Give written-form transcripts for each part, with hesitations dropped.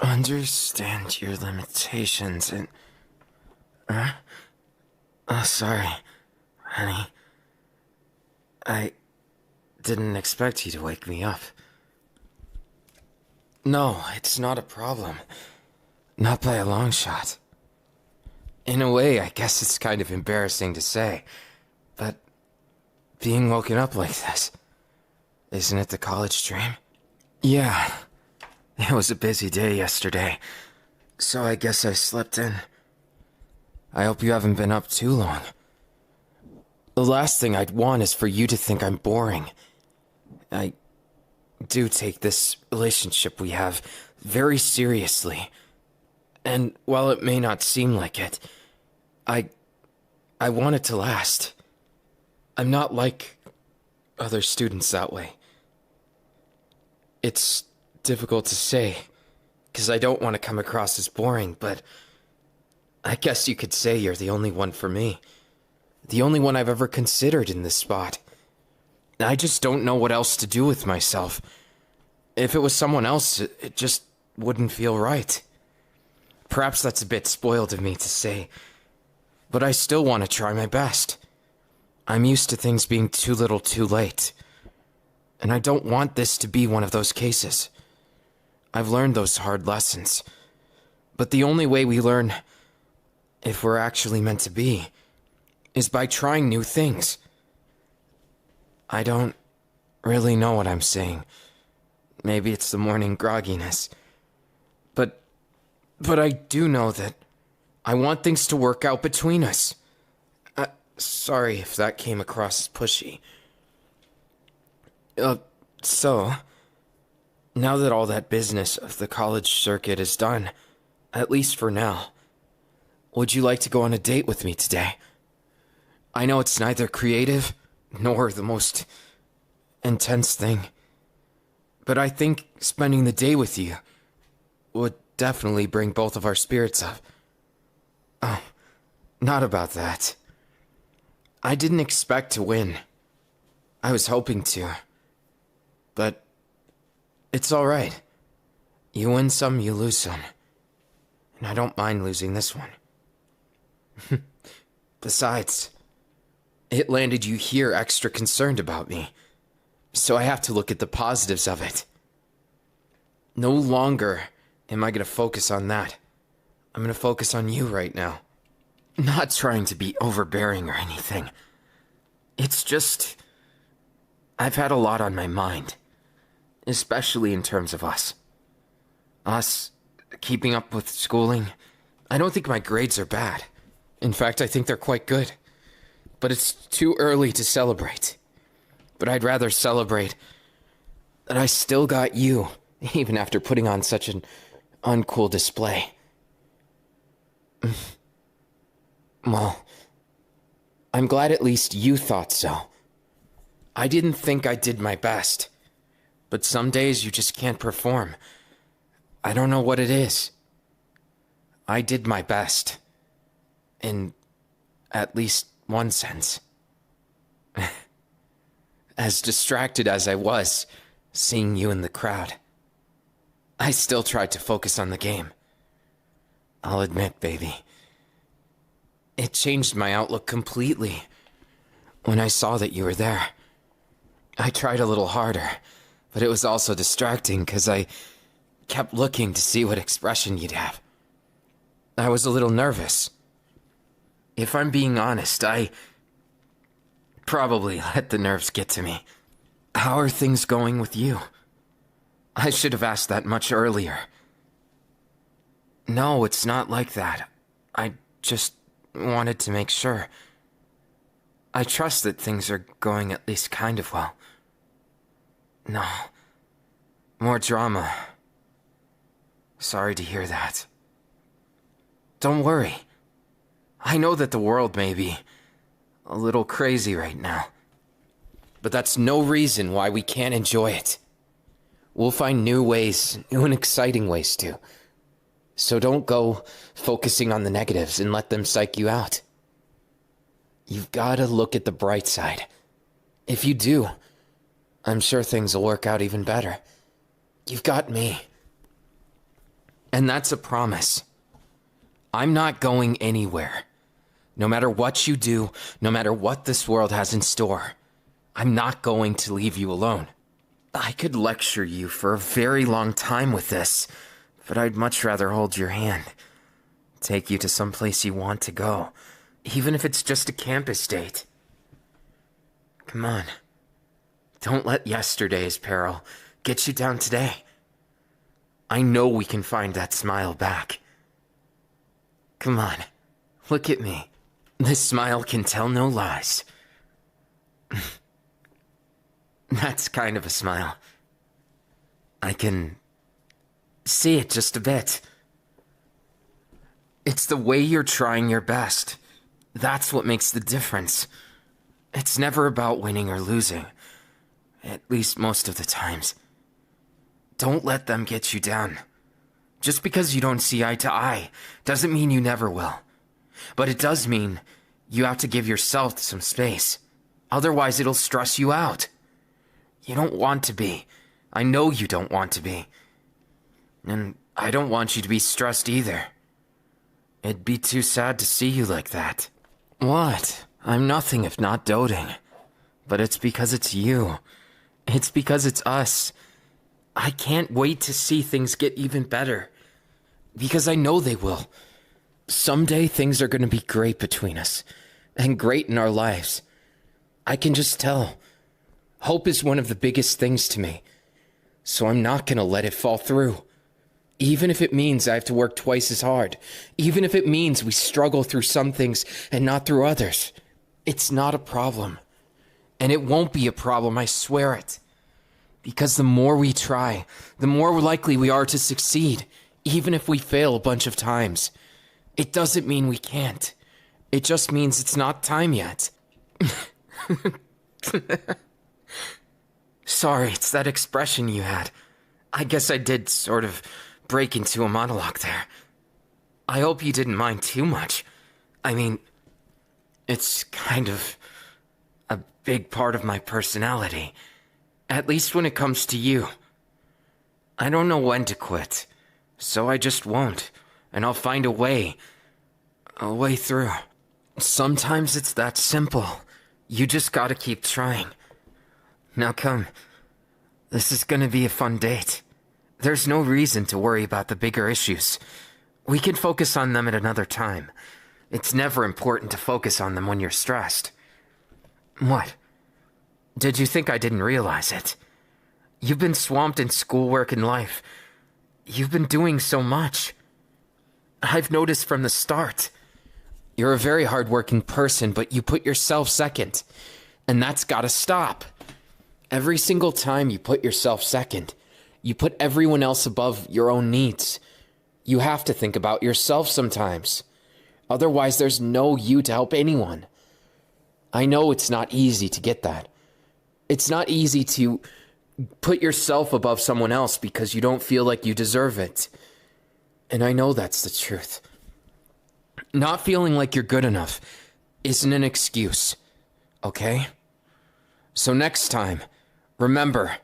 Understand your limitations and... Huh? Oh, sorry, honey. I didn't expect you to wake me up. No, it's not a problem. Not by a long shot. In a way, I guess it's kind of embarrassing to say, but being woken up like this, isn't it the college dream? Yeah, it was a busy day yesterday, so I guess I slept in. I hope you haven't been up too long. The last thing I'd want is for you to think I'm boring. I do take this relationship we have very seriously. And while it may not seem like it, I want it to last. I'm not like other students that way. It's difficult to say, because I don't want to come across as boring, but I guess you could say you're the only one for me. The only one I've ever considered in this spot. I just don't know what else to do with myself. If it was someone else, it just wouldn't feel right. Perhaps that's a bit spoiled of me to say, but I still want to try my best. I'm used to things being too little too late, and I don't want this to be one of those cases. I've learned those hard lessons, but the only way we learn, if we're actually meant to be, is by trying new things. I don't really know what I'm saying. Maybe it's the morning grogginess. But I do know that I want things to work out between us. Sorry if that came across as pushy. So, now that all that business of the college circuit is done, at least for now, would you like to go on a date with me today? I know it's neither creative nor the most intense thing, but I think spending the day with you would definitely bring both of our spirits up. Oh, not about that. I didn't expect to win. I was hoping to. But it's all right. You win some, you lose some. And I don't mind losing this one. Besides, it landed you here extra concerned about me. So I have to look at the positives of it. No longer am I going to focus on that. I'm going to focus on you right now. Not trying to be overbearing or anything. It's just, I've had a lot on my mind. Especially in terms of us. Us keeping up with schooling. I don't think my grades are bad. In fact, I think they're quite good. But it's too early to celebrate. But I'd rather celebrate that I still got you, even after putting on such an uncool display. Well, I'm glad at least you thought so. I didn't think I did my best. But some days you just can't perform. I don't know what it is. I did my best. In at least one sense. As distracted as I was, seeing you in the crowd, I still tried to focus on the game. I'll admit, baby, it changed my outlook completely when I saw that you were there. I tried a little harder, but it was also distracting because I kept looking to see what expression you'd have. I was a little nervous. If I'm being honest, I probably let the nerves get to me. How are things going with you? I should have asked that much earlier. No, it's not like that. I just wanted to make sure. I trust that things are going at least kind of well. No. More drama. Sorry to hear that. Don't worry. I know that the world may be a little crazy right now. But that's no reason why we can't enjoy it. We'll find new ways, new and exciting ways to. So don't go focusing on the negatives and let them psych you out. You've got to look at the bright side. If you do, I'm sure things will work out even better. You've got me. And that's a promise. I'm not going anywhere. No matter what you do, no matter what this world has in store, I'm not going to leave you alone. I could lecture you for a very long time with this, but I'd much rather hold your hand. Take you to some place you want to go, even if it's just a campus date. Come on. Don't let yesterday's peril get you down today. I know we can find that smile back. Come on, look at me. This smile can tell no lies. That's kind of a smile. I can see it just a bit. It's the way you're trying your best. That's what makes the difference. It's never about winning or losing. At least most of the times. Don't let them get you down. Just because you don't see eye to eye doesn't mean you never will. But it does mean you have to give yourself some space. Otherwise, it'll stress you out. You don't want to be. I know you don't want to be. And I don't want you to be stressed either. It'd be too sad to see you like that. What? I'm nothing if not doting. But it's because it's you. It's because it's us. I can't wait to see things get even better. Because I know they will. Someday things are going to be great between us. And great in our lives. I can just tell. Hope is one of the biggest things to me. So I'm not going to let it fall through. Even if it means I have to work twice as hard. Even if it means we struggle through some things and not through others. It's not a problem. And it won't be a problem, I swear it. Because the more we try, the more likely we are to succeed, even if we fail a bunch of times. It doesn't mean we can't. It just means it's not time yet. Sorry, it's that expression you had. I guess I did sort of break into a monologue there. I hope you didn't mind too much. I mean, it's kind of a big part of my personality. At least when it comes to you. I don't know when to quit, so I just won't, and I'll find a way through. Sometimes it's that simple. You just gotta keep trying. Now come, this is gonna be a fun date. There's no reason to worry about the bigger issues. We can focus on them at another time. It's never important to focus on them when you're stressed. What? Did you think I didn't realize it? You've been swamped in schoolwork and life. You've been doing so much. I've noticed from the start. You're a very hardworking person, but you put yourself second. And that's gotta stop. Every single time you put yourself second, you put everyone else above your own needs. You have to think about yourself sometimes. Otherwise, there's no you to help anyone. I know it's not easy to get that. It's not easy to put yourself above someone else because you don't feel like you deserve it. And I know that's the truth. Not feeling like you're good enough isn't an excuse, okay? So next time, remember,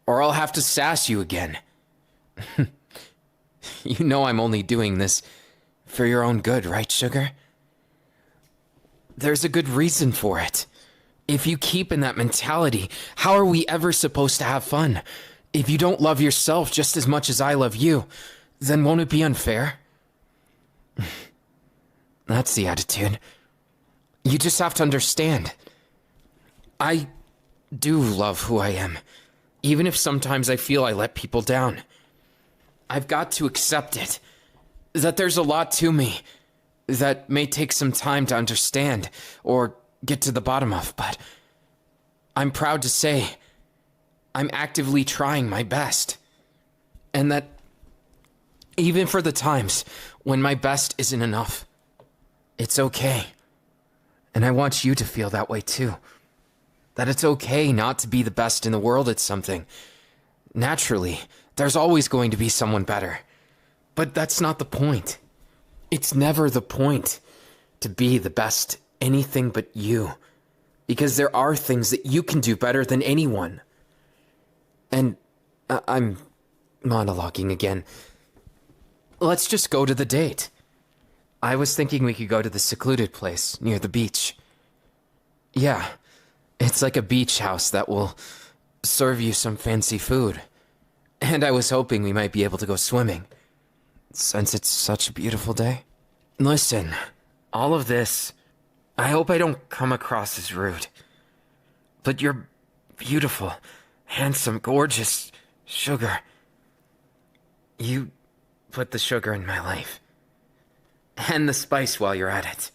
or I'll have to sass you again. You know I'm only doing this for your own good, right, sugar? There's a good reason for it. If you keep in that mentality, how are we ever supposed to have fun? If you don't love yourself just as much as I love you, then won't it be unfair? That's the attitude. You just have to understand. I do love who I am, even if sometimes I feel I let people down. I've got to accept it, that there's a lot to me that may take some time to understand or get to the bottom of, but I'm proud to say I'm actively trying my best. And that even for the times when my best isn't enough, it's okay. And I want you to feel that way too. That it's okay not to be the best in the world at something. Naturally, there's always going to be someone better. But that's not the point. It's never the point to be the best anything but you. Because there are things that you can do better than anyone. And I'm monologuing again. let's just go to the date. I was thinking we could go to the secluded place near the beach. Yeah, it's like a beach house that will serve you some fancy food. And I was hoping we might be able to go swimming, since it's such a beautiful day. Listen, all of this, I hope I don't come across as rude. But you're beautiful, handsome, gorgeous, Sugar. You put the sugar in my life. And the spice while you're at it.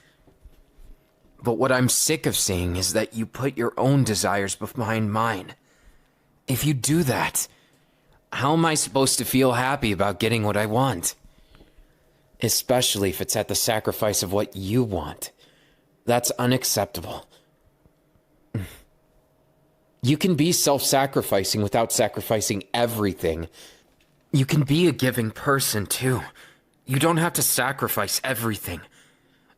But what I'm sick of seeing is that you put your own desires behind mine. If you do that, how am I supposed to feel happy about getting what I want? Especially if it's at the sacrifice of what you want. That's unacceptable. You can be self-sacrificing without sacrificing everything. You can be a giving person, too. You don't have to sacrifice everything.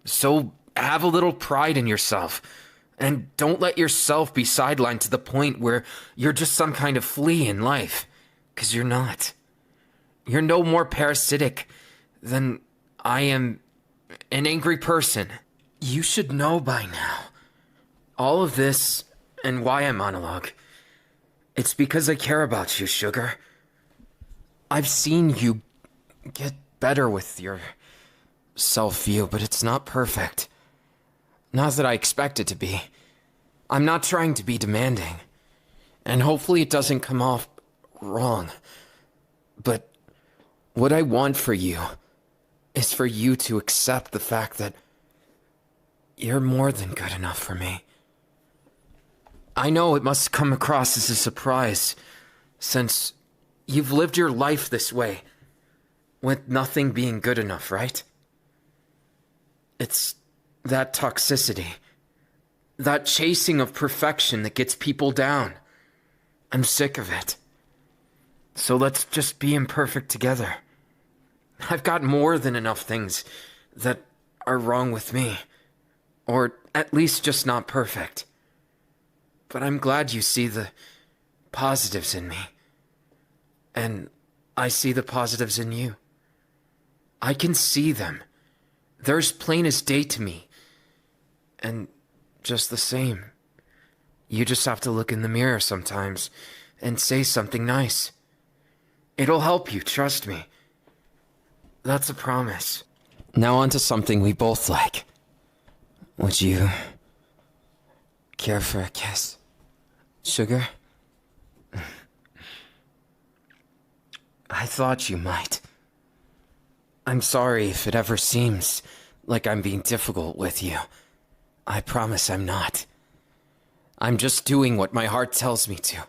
So have a little pride in yourself. And don't let yourself be sidelined to the point where you're just some kind of flea in life. 'Cause you're not. You're no more parasitic than I am an angry person. You should know by now. All of this, and why I monologue, it's because I care about you, Sugar. I've seen you get better with your self-view, but it's not perfect. Not that I expect it to be. I'm not trying to be demanding. And hopefully it doesn't come off wrong. But what I want for you is for you to accept the fact that you're more than good enough for me. I know it must come across as a surprise, since you've lived your life this way, with nothing being good enough, right? It's that toxicity, that chasing of perfection that gets people down. I'm sick of it. So let's just be imperfect together. I've got more than enough things that are wrong with me, or at least just not perfect. But I'm glad you see the positives in me. And I see the positives in you. I can see them. They're as plain as day to me. And just the same. You just have to look in the mirror sometimes and say something nice. It'll help you, trust me. That's a promise. Now on to something we both like. Would you care for a kiss, Sugar? I thought you might. I'm sorry if it ever seems like I'm being difficult with you. I promise I'm not. I'm just doing what my heart tells me to.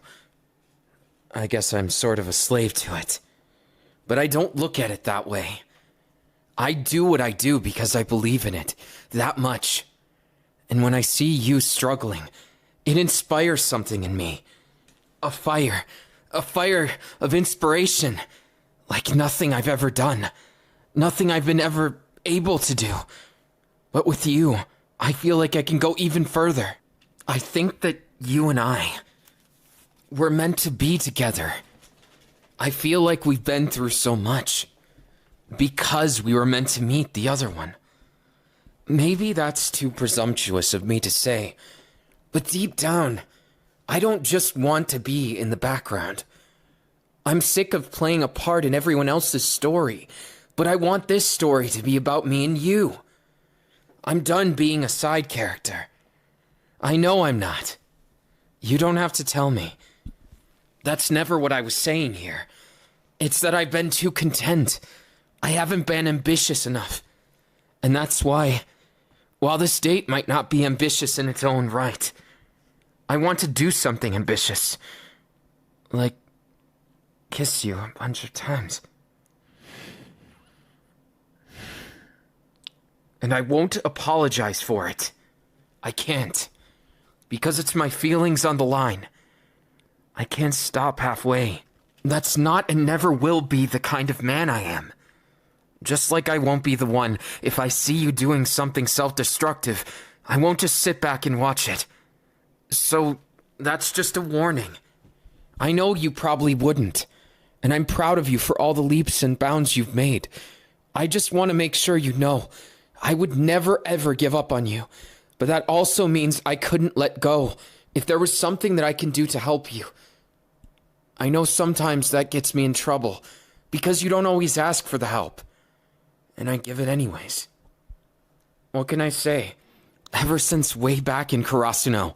I guess I'm sort of a slave to it. But I don't look at it that way. I do what I do because I believe in it that much. And when I see you struggling, it inspires something in me. A fire of inspiration, like nothing I've ever done, nothing I've been ever able to do. But with you, I feel like I can go even further. I think that you and I, we're meant to be together. I feel like we've been through so much because we were meant to meet the other one. Maybe that's too presumptuous of me to say, but deep down, I don't just want to be in the background. I'm sick of playing a part in everyone else's story, but I want this story to be about me and you. I'm done being a side character. I know I'm not. You don't have to tell me. That's never what I was saying here. It's that I've been too content. I haven't been ambitious enough. And that's why, while this date might not be ambitious in its own right, I want to do something ambitious. Like, kiss you a bunch of times. And I won't apologize for it. I can't. Because it's my feelings on the line. I can't stop halfway. That's not and never will be the kind of man I am. Just like I won't be the one if I see you doing something self-destructive. I won't just sit back and watch it. So, that's just a warning. I know you probably wouldn't. And I'm proud of you for all the leaps and bounds you've made. I just want to make sure you know I would never ever give up on you. But that also means I couldn't let go if there was something that I can do to help you. I know sometimes that gets me in trouble because you don't always ask for the help. And I give it anyways. What can I say? Ever since way back in Karasuno,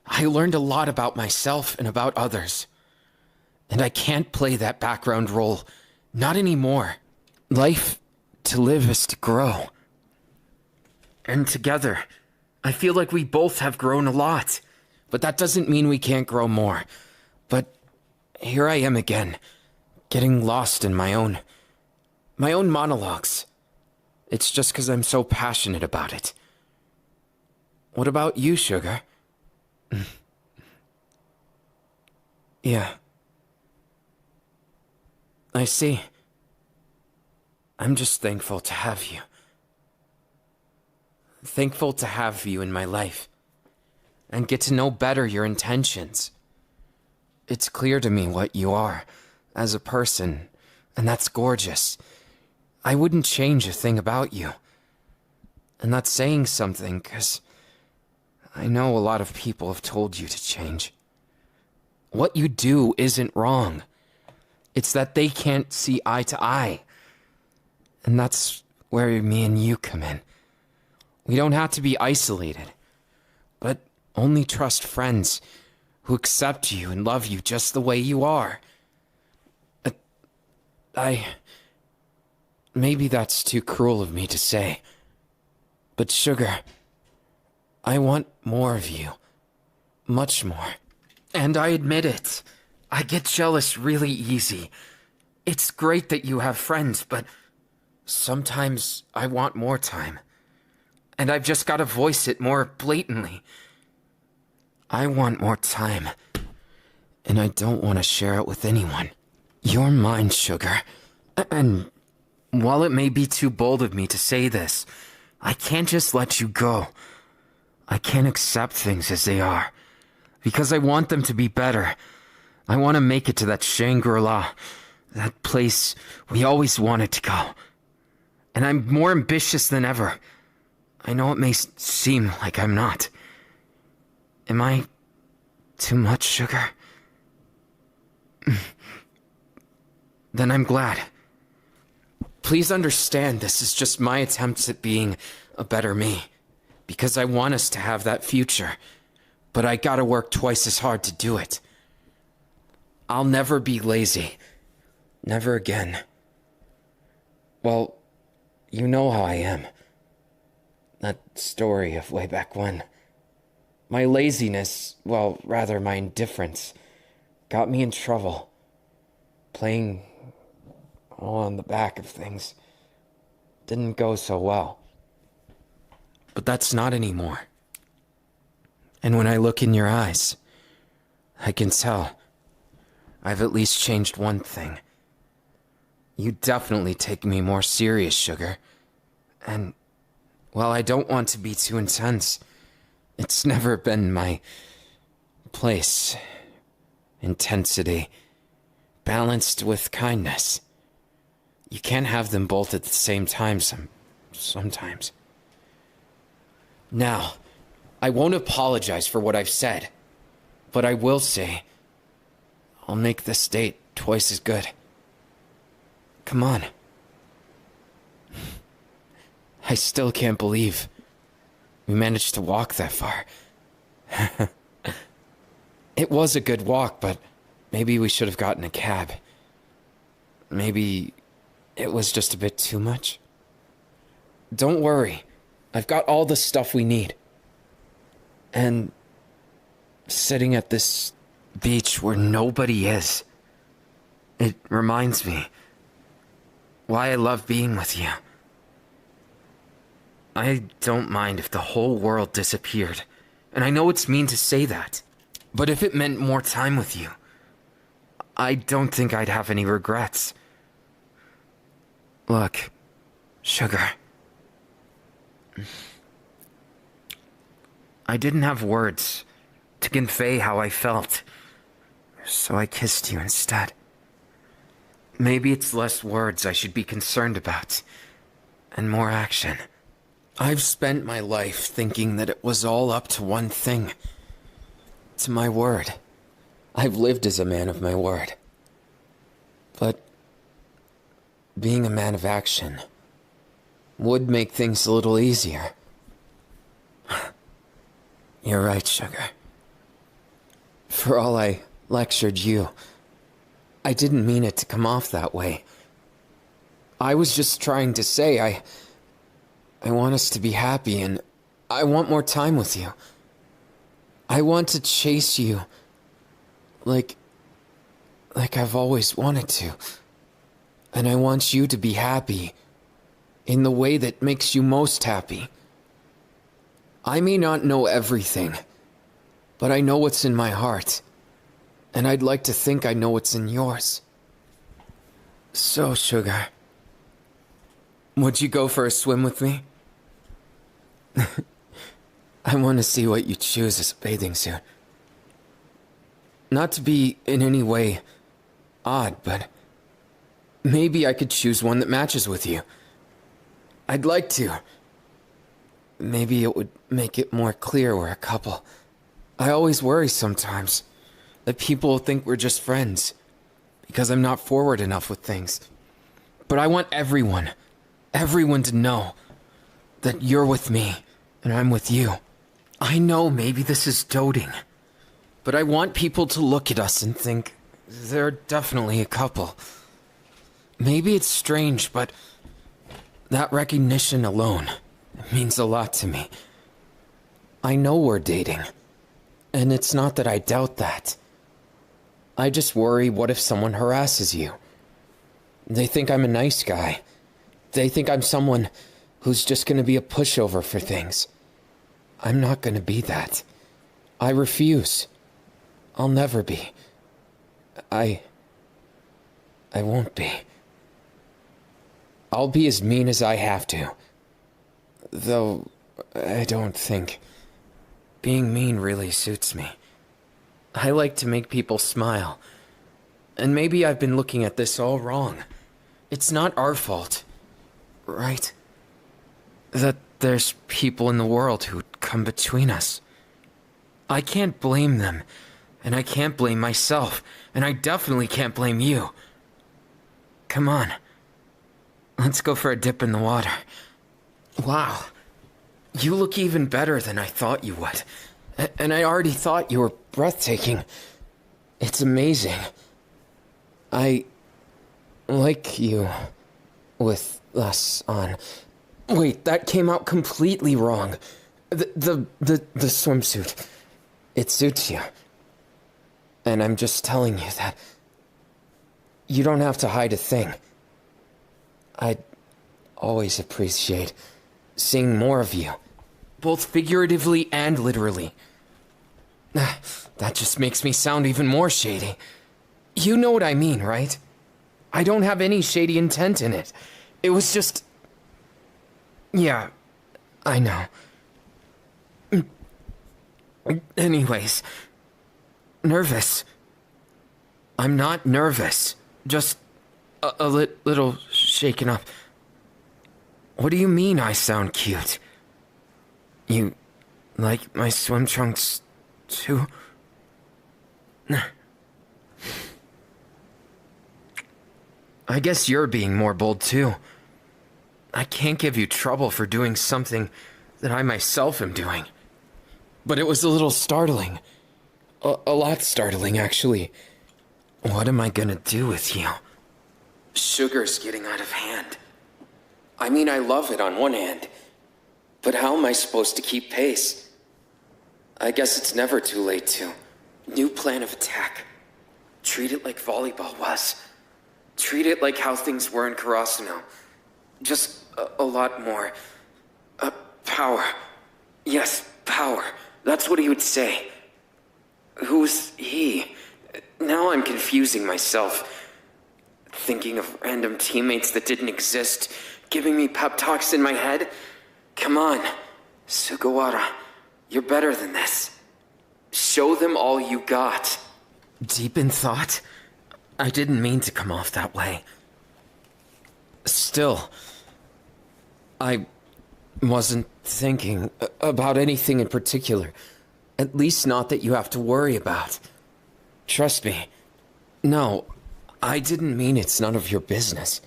I learned a lot about myself and about others. And I can't play that background role. Not anymore. Life to live is to grow. And together, I feel like we both have grown a lot. But that doesn't mean we can't grow more. But here I am again, getting lost in my own monologues. It's just because I'm so passionate about it. What about you, Sugar? Yeah. I see. I'm just thankful to have you. Thankful to have you in my life. And get to know better your intentions. It's clear to me what you are as a person, and that's gorgeous. I wouldn't change a thing about you. And that's saying something, because I know a lot of people have told you to change. What you do isn't wrong. It's that they can't see eye to eye. And that's where me and you come in. We don't have to be isolated, but only trust friends who accept you and love you just the way you are. Maybe that's too cruel of me to say. But Sugar, I want more of you. Much more. And I admit it. I get jealous really easy. It's great that you have friends, but sometimes I want more time. And I've just got to voice it more blatantly. I want more time. And I don't want to share it with anyone. You're mine, Sugar. And while it may be too bold of me to say this, I can't just let you go. I can't accept things as they are. Because I want them to be better. I want to make it to that Shangri-La. That place we always wanted to go. And I'm more ambitious than ever. I know it may seem like I'm not. Am I too much, Sugar? Then I'm glad. Please understand this is just my attempts at being a better me. Because I want us to have that future. But I gotta work twice as hard to do it. I'll never be lazy. Never again. Well, you know how I am. That story of way back when. My laziness, well, rather my indifference, got me in trouble. Playing all on the back of things didn't go so well. But that's not anymore. And when I look in your eyes, I can tell I've at least changed one thing. You definitely take me more serious, Sugar. And while I don't want to be too intense, it's never been my place. Intensity, balanced with kindness. You can't have them both at the same time sometimes. Now, I won't apologize for what I've said, but I will say, I'll make this date twice as good. Come on. I still can't believe we managed to walk that far. It was a good walk, but maybe we should have gotten a cab. Maybe it was just a bit too much. Don't worry. I've got all the stuff we need. And sitting at this beach where nobody is, it reminds me why I love being with you. I don't mind if the whole world disappeared, and I know it's mean to say that, but if it meant more time with you, I don't think I'd have any regrets. Look, Sugar, I didn't have words to convey how I felt, so I kissed you instead. Maybe it's less words I should be concerned about, and more action. I've spent my life thinking that it was all up to one thing. To my word. I've lived as a man of my word. But being a man of action would make things a little easier. You're right, Sugar. For all I lectured you, I didn't mean it to come off that way. I was just trying to say I want us to be happy, and I want more time with you. I want to chase you like I've always wanted to. And I want you to be happy in the way that makes you most happy. I may not know everything, but I know what's in my heart. And I'd like to think I know what's in yours. So, Sugar, would you go for a swim with me? I want to see what you choose as a bathing suit. Not to be in any way odd, but maybe I could choose one that matches with you. I'd like to. Maybe it would make it more clear we're a couple. I always worry sometimes that people will think we're just friends because I'm not forward enough with things. But I want everyone to know that you're with me and I'm with you. I know maybe this is doting, but I want people to look at us and think they're definitely a couple. Maybe it's strange, but that recognition alone means a lot to me. I know we're dating, and it's not that I doubt that. I just worry, what if someone harasses you? They think I'm a nice guy. They think I'm someone who's just gonna be a pushover for things. I'm not gonna be that. I refuse. I'll never be. I won't be. I'll be as mean as I have to. Though, I don't think being mean really suits me. I like to make people smile. And maybe I've been looking at this all wrong. It's not our fault, right? That there's people in the world who come between us. I can't blame them, and I can't blame myself, and I definitely can't blame you. Come on. Let's go for a dip in the water. Wow. You look even better than I thought you would. And I already thought you were breathtaking. It's amazing. I like you with less on. Wait, that came out completely wrong. The swimsuit. It suits you. And I'm just telling you that you don't have to hide a thing. I'd always appreciate seeing more of you, both figuratively and literally. That just makes me sound even more shady. You know what I mean, right? I don't have any shady intent in it. It was just... Yeah, I know. Anyways, nervous. I'm not nervous, just a little shaken up. What do you mean I sound cute? You like my swim trunks, too? I guess you're being more bold, too. I can't give you trouble for doing something that I myself am doing. But it was a little startling. A lot startling, actually. What am I gonna do with you? Sugar's getting out of hand. I mean, I love it on one hand, but how am I supposed to keep pace? I guess it's never too late to. New plan of attack. Treat it like volleyball was. Treat it like how things were in Karasuno. Just a lot more. Power. Yes, power. That's what he would say. Who's he? Now I'm confusing myself. Thinking of random teammates that didn't exist, giving me pep talks in my head. Come on, Sugawara, you're better than this. Show them all you got. Deep in thought? I didn't mean to come off that way. Still, I wasn't thinking about anything in particular. At least not that you have to worry about. Trust me. No, I didn't mean it's none of your business.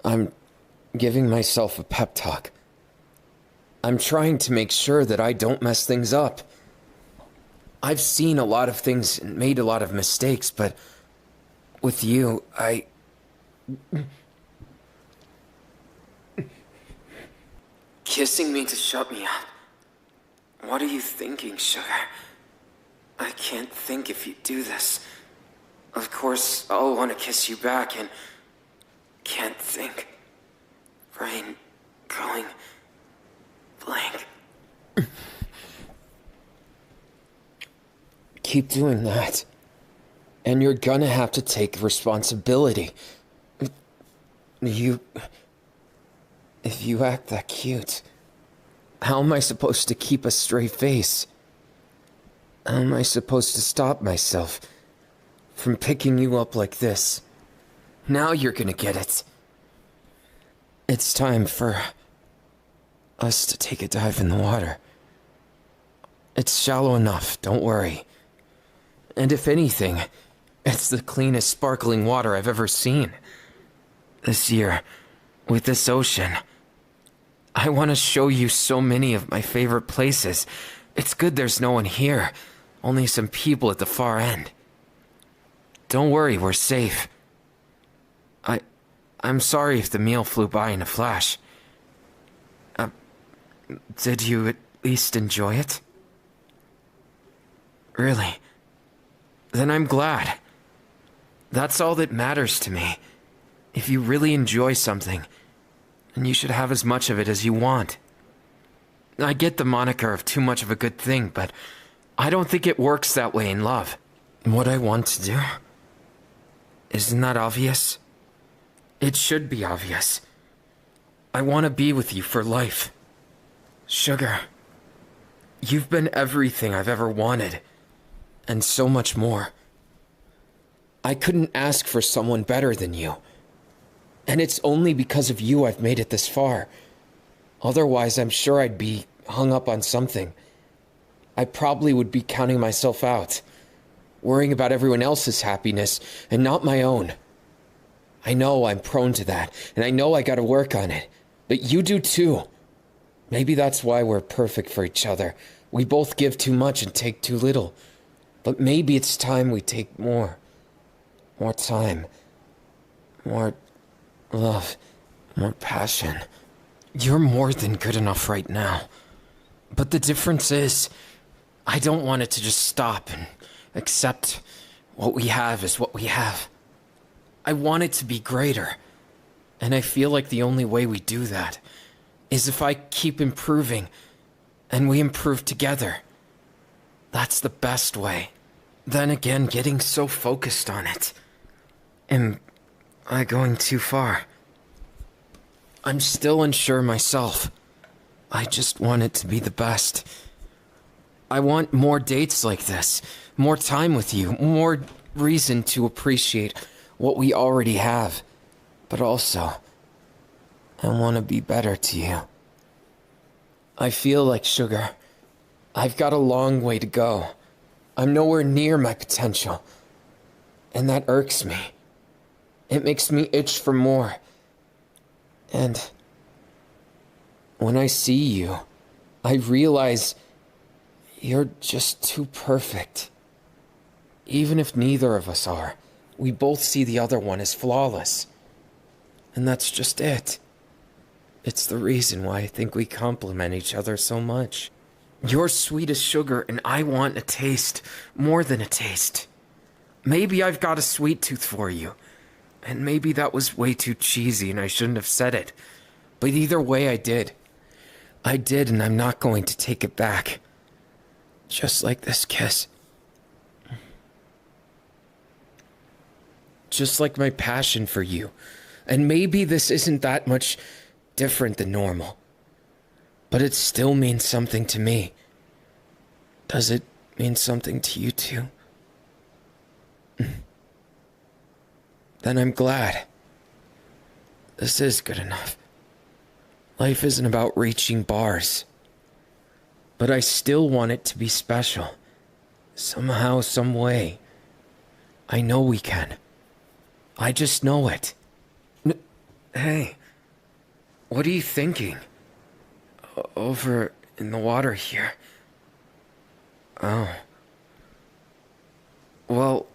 I'm giving myself a pep talk. I'm trying to make sure that I don't mess things up. I've seen a lot of things and made a lot of mistakes, but with you, Kissing me to shut me up. What are you thinking, sugar? I can't think if you do this. Of course, I'll want to kiss you back and can't think. Brain going blank. Keep doing that. And you're gonna have to take responsibility. If you act that cute, how am I supposed to keep a straight face? How am I supposed to stop myself from picking you up like this? Now you're gonna get it. It's time for us to take a dive in the water. It's shallow enough, don't worry. And if anything, it's the cleanest sparkling water I've ever seen. This year, with this ocean, I want to show you so many of my favorite places. It's good there's no one here, only some people at the far end. Don't worry, we're safe. I'm sorry if the meal flew by in a flash. Did you at least enjoy it? Really? Then I'm glad. That's all that matters to me. If you really enjoy something, then you should have as much of it as you want. I get the moniker of too much of a good thing, but I don't think it works that way in love. What I want to do? Isn't that obvious? It should be obvious. I want to be with you for life. Sugar, you've been everything I've ever wanted, and so much more. I couldn't ask for someone better than you. And it's only because of you I've made it this far. Otherwise, I'm sure I'd be hung up on something. I probably would be counting myself out, worrying about everyone else's happiness and not my own. I know I'm prone to that, and I know I gotta work on it. But you do too. Maybe that's why we're perfect for each other. We both give too much and take too little. But maybe it's time we take more. More time. More love. More passion. You're more than good enough right now. But the difference is, I don't want it to just stop and accept what we have is what we have. I want it to be greater. And I feel like the only way we do that is if I keep improving and we improve together. That's the best way. Then again, getting so focused on it. Am I going too far? I'm still unsure myself. I just want it to be the best. I want more dates like this, more time with you, more reason to appreciate what we already have. But also, I want to be better to you. I feel like, sugar, I've got a long way to go. I'm nowhere near my potential. And that irks me. It makes me itch for more. And when I see you, I realize you're just too perfect. Even if neither of us are, we both see the other one as flawless. And that's just it. It's the reason why I think we complement each other so much. You're sweet as sugar, and I want a taste, more than a taste. Maybe I've got a sweet tooth for you. And maybe that was way too cheesy and I shouldn't have said it. But either way, I did. I did, and I'm not going to take it back. Just like this kiss. Just like my passion for you. And maybe this isn't that much different than normal. But it still means something to me. Does it mean something to you too? Then I'm glad. This is good enough. Life isn't about reaching bars. But I still want it to be special. Somehow, some way. I know we can. I just know it. Hey, what are you thinking? Over in the water here. Oh. Well,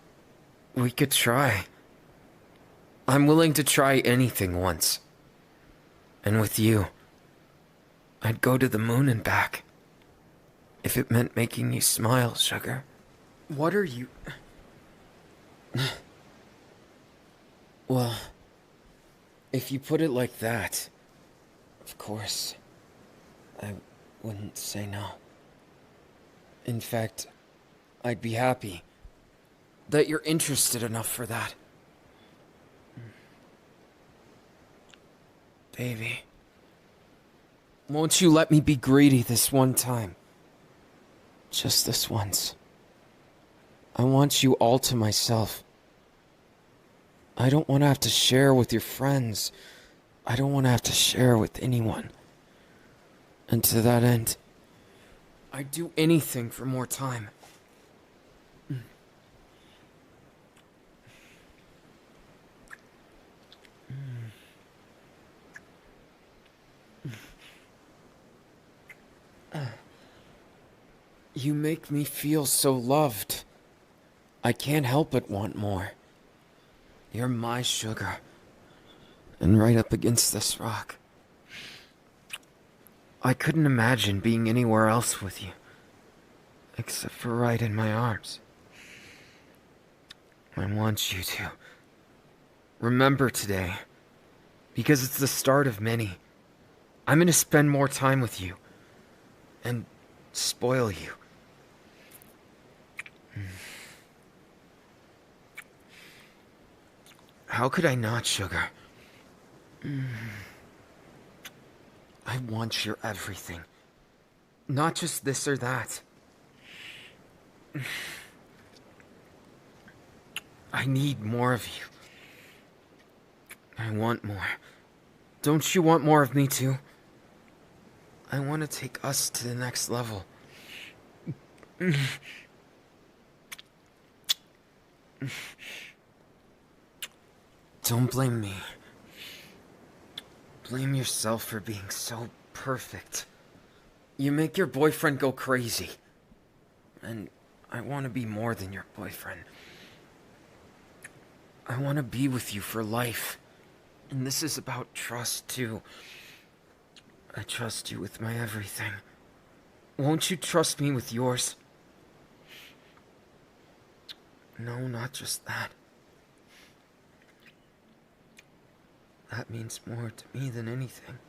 we could try. I'm willing to try anything once. And with you, I'd go to the moon and back. If it meant making you smile, sugar. What are you... Well, if you put it like that, of course, I wouldn't say no. In fact, I'd be happy that you're interested enough for that. Baby, won't you let me be greedy this one time? Just this once. I want you all to myself. I don't want to have to share with your friends. I don't want to have to share with anyone. And to that end, I'd do anything for more time. You make me feel so loved. I can't help but want more. You're my sugar. And right up against this rock. I couldn't imagine being anywhere else with you. Except for right in my arms. I want you to remember today. Because it's the start of many. I'm gonna spend more time with you. And spoil you. How could I not, sugar? I want your everything. Not just this or that. I need more of you. I want more. Don't you want more of me too? I want to take us to the next level. Don't blame me. Blame yourself for being so perfect. You make your boyfriend go crazy. And I want to be more than your boyfriend. I want to be with you for life. And this is about trust, too. I trust you with my everything. Won't you trust me with yours? No, not just that. That means more to me than anything.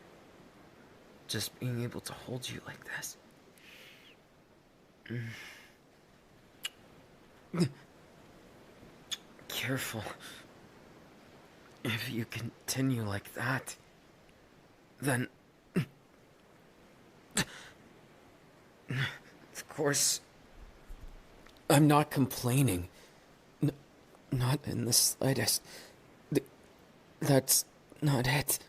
Just being able to hold you like this. Careful. If you continue like that, then... Of course, I'm not complaining. Not in the slightest. That's not it.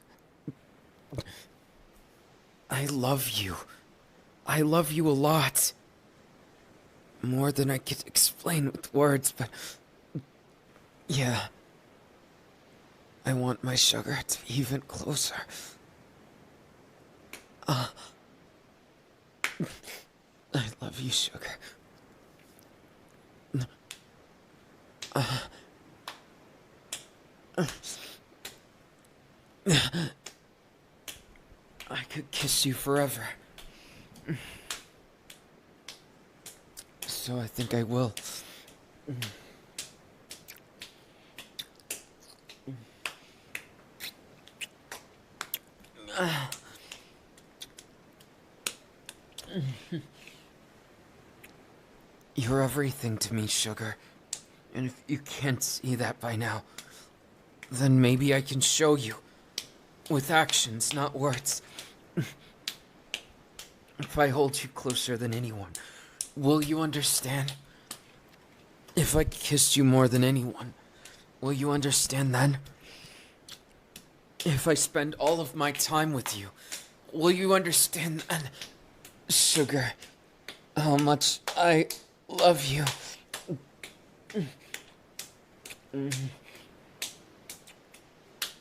I love you. I love you a lot. More than I could explain with words, but... Yeah. I want my sugar to be even closer. I love you, sugar. I could kiss you forever. So I think I will. You're everything to me, sugar. And if you can't see that by now, then maybe I can show you. With actions, not words. If I hold you closer than anyone, will you understand? If I kissed you more than anyone, will you understand then? If I spend all of my time with you, will you understand then, sugar, how much I love you?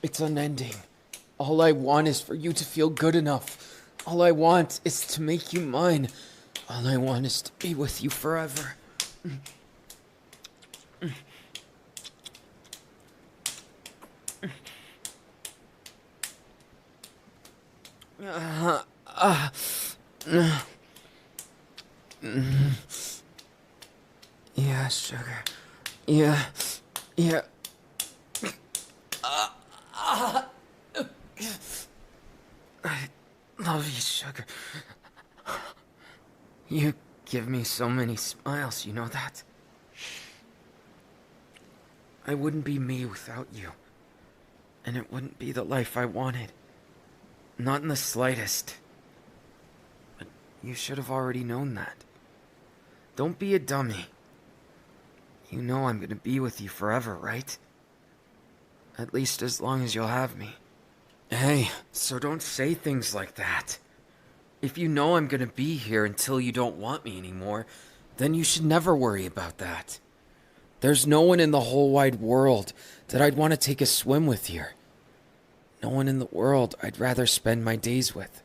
It's unending. All I want is for you to feel good enough. All I want is to make you mine. All I want is to be with you forever. Yeah, sugar. Yeah. Yeah. I love you, sugar. You give me so many smiles, you know that? I wouldn't be me without you. And it wouldn't be the life I wanted. Not in the slightest. But you should have already known that. Don't be a dummy. You know I'm gonna be with you forever, right? At least as long as you'll have me. Hey, so don't say things like that. If you know I'm gonna be here until you don't want me anymore, then you should never worry about that. There's no one in the whole wide world that I'd want to take a swim with here. No one in the world I'd rather spend my days with.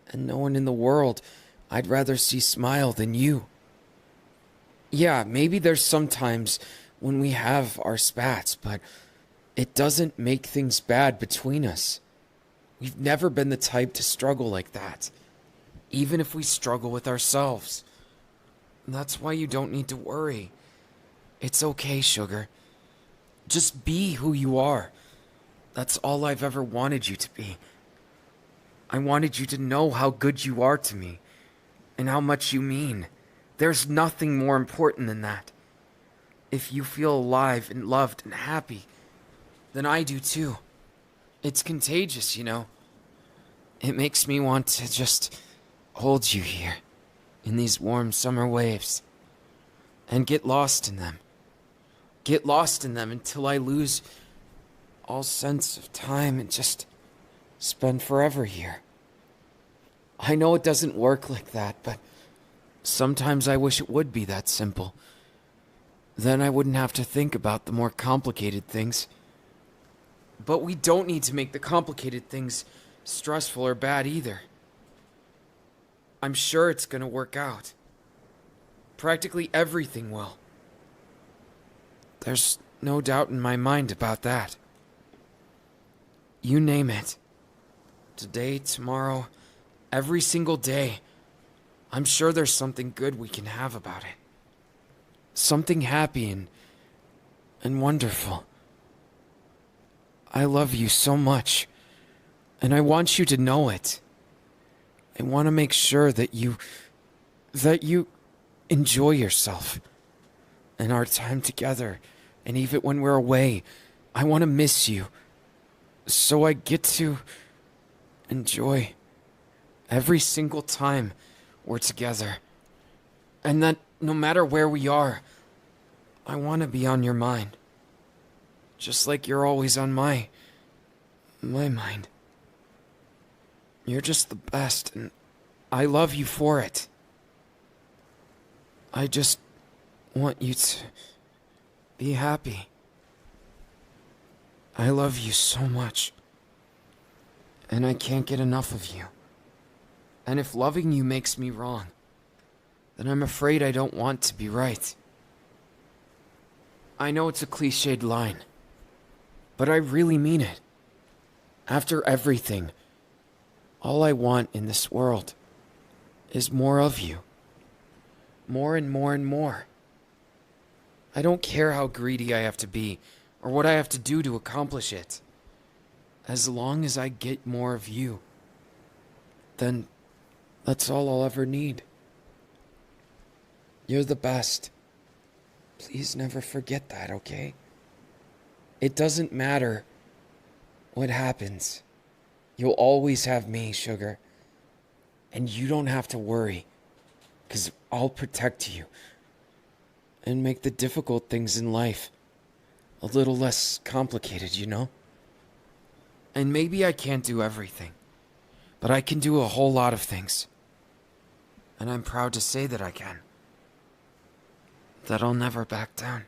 And no one in the world I'd rather see smile than you. Yeah, maybe there's some times when we have our spats, but it doesn't make things bad between us. We've never been the type to struggle like that, even if we struggle with ourselves. That's why you don't need to worry. It's okay, sugar. Just be who you are. That's all I've ever wanted you to be. I wanted you to know how good you are to me, and how much you mean. There's nothing more important than that. If you feel alive and loved and happy, then I do too. It's contagious, you know. It makes me want to just hold you here, in these warm summer waves, and get lost in them. Get lost in them until I lose all sense of time and just spend forever here. I know it doesn't work like that, but sometimes I wish it would be that simple. Then I wouldn't have to think about the more complicated things. But we don't need to make the complicated things stressful or bad either. I'm sure it's gonna work out. Practically everything will. There's no doubt in my mind about that. You name it. Today, tomorrow, every single day, I'm sure there's something good we can have about it. Something happy and wonderful. I love you so much, and I want you to know it. I want to make sure that you enjoy yourself and our time together, and even when we're away, I want to miss you, so I get to enjoy every single time we're together, and that no matter where we are, I want to be on your mind. Just like you're always on my mind. You're just the best, and I love you for it. I just want you to be happy. I love you so much, and I can't get enough of you. And if loving you makes me wrong, then I'm afraid I don't want to be right. I know it's a cliched line, but I really mean it. After everything, all I want in this world is more of you. More and more and more. I don't care how greedy I have to be, or what I have to do to accomplish it. As long as I get more of you, then that's all I'll ever need. You're the best. Please never forget that, okay? It doesn't matter what happens. You'll always have me, sugar. And you don't have to worry, 'cause I'll protect you and make the difficult things in life a little less complicated, you know? And maybe I can't do everything, But I can do a whole lot of things. And I'm proud to say that I can. That I'll never back down.